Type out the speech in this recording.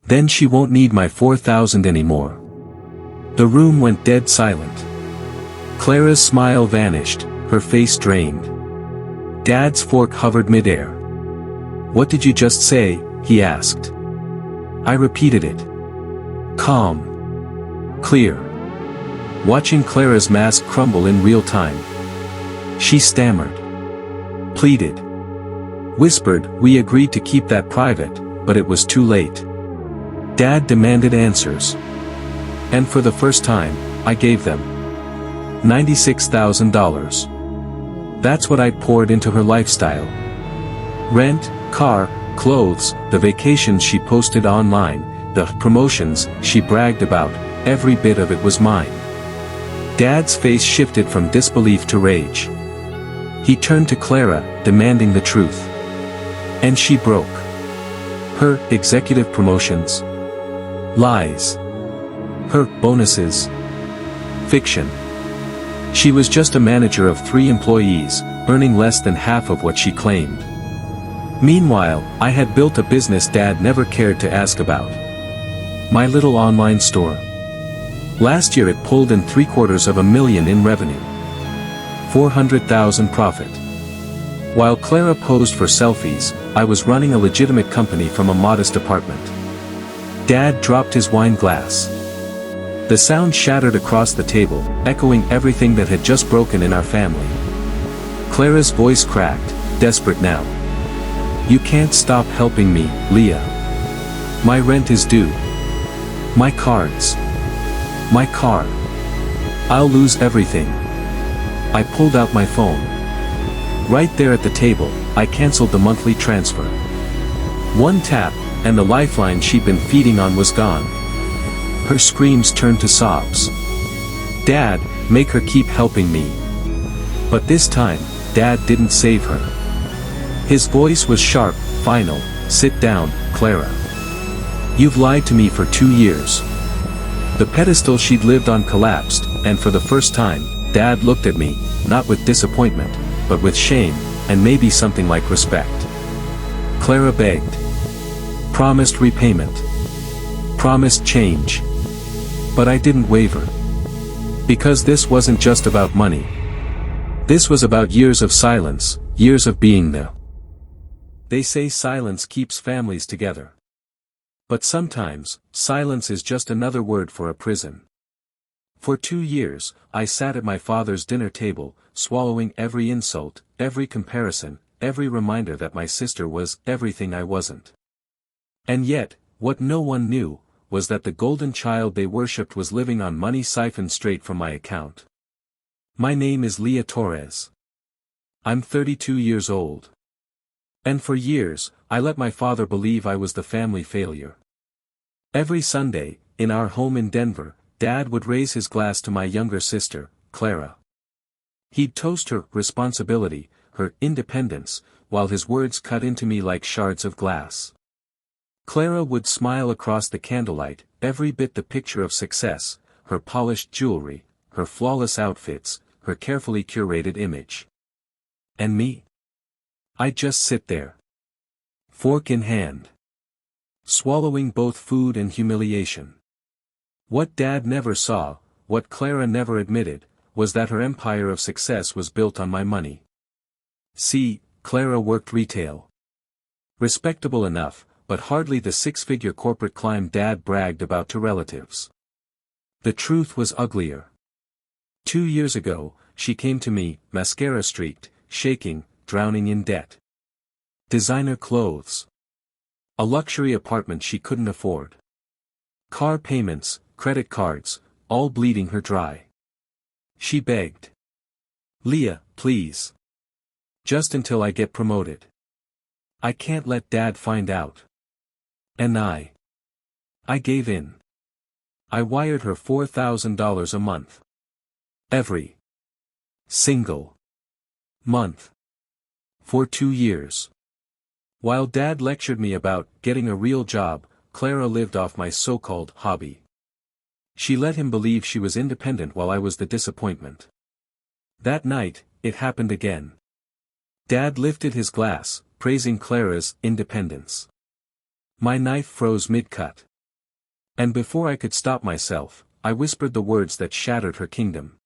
Then she won't need my 4,000 anymore. The room went dead silent. Clara's smile vanished, her face drained. Dad's fork hovered midair. "What did you just say?" he asked. I repeated it. Calm. Clear. Watching Clara's mask crumble in real time. She stammered. Pleaded. Whispered, "We agreed to keep that private, but it was too late." Dad demanded answers. And for the first time, I gave them. $96,000. That's what I poured into her lifestyle. Rent, car, clothes, the vacations she posted online, the promotions she bragged about, every bit of it was mine. Dad's face shifted from disbelief to rage. He turned to Clara, demanding the truth. And she broke. Her executive promotions. Lies. Her bonuses. Fiction. She was just a manager of 3 employees, earning less than half of what she claimed. Meanwhile, I had built a business Dad never cared to ask about. My little online store. Last year it pulled in $750,000 in revenue. 400,000 profit. While Clara posed for selfies, I was running a legitimate company from a modest apartment. Dad dropped his wine glass. The sound shattered across the table, echoing everything that had just broken in our family. Clara's voice cracked, desperate now. "You can't stop helping me, Leah. My rent is due. My cards. My car. I'll lose everything." I pulled out my phone. Right there at the table, I canceled the monthly transfer. One tap, and the lifeline she'd been feeding on was gone. Her screams turned to sobs. "Dad, make her keep helping me." But this time, Dad didn't save her. His voice was sharp, final. "Sit down, Clara. You've lied to me for 2 years." The pedestal she'd lived on collapsed, and for the first time, Dad looked at me, not with disappointment, but with shame, and maybe something like respect. Clara begged. Promised repayment. Promised change. But I didn't waver. Because this wasn't just about money. This was about years of silence, years of being there. They say silence keeps families together. But sometimes, silence is just another word for a prison. For 2 years, I sat at my father's dinner table, swallowing every insult, every comparison, every reminder that my sister was everything I wasn't. And yet, what no one knew, was that the golden child they worshipped was living on money siphoned straight from my account. My name is Leah Torres. I'm 32 years old. And for years, I let my father believe I was the family failure. Every Sunday, in our home in Denver, Dad would raise his glass to my younger sister, Clara. He'd toast her responsibility, her independence, while his words cut into me like shards of glass. Clara would smile across the candlelight, every bit the picture of success, her polished jewelry, her flawless outfits, her carefully curated image. And me? I'd just sit there. Fork in hand. Swallowing both food and humiliation. What Dad never saw, what Clara never admitted, was that her empire of success was built on my money. See, Clara worked retail. Respectable enough, but hardly the 6-figure corporate climb Dad bragged about to relatives. The truth was uglier. 2 years ago, she came to me, mascara streaked, shaking, drowning in debt. Designer clothes. A luxury apartment she couldn't afford. Car payments, credit cards, all bleeding her dry. She begged. "Leah, please. Just until I get promoted. I can't let Dad find out." And I gave in. I wired her $4,000 a month. Every single month. For 2 years. While Dad lectured me about getting a real job, Clara lived off my so-called hobby. She let him believe she was independent while I was the disappointment. That night, it happened again. Dad lifted his glass, praising Clara's independence. My knife froze mid-cut. And before I could stop myself, I whispered the words that shattered her kingdom.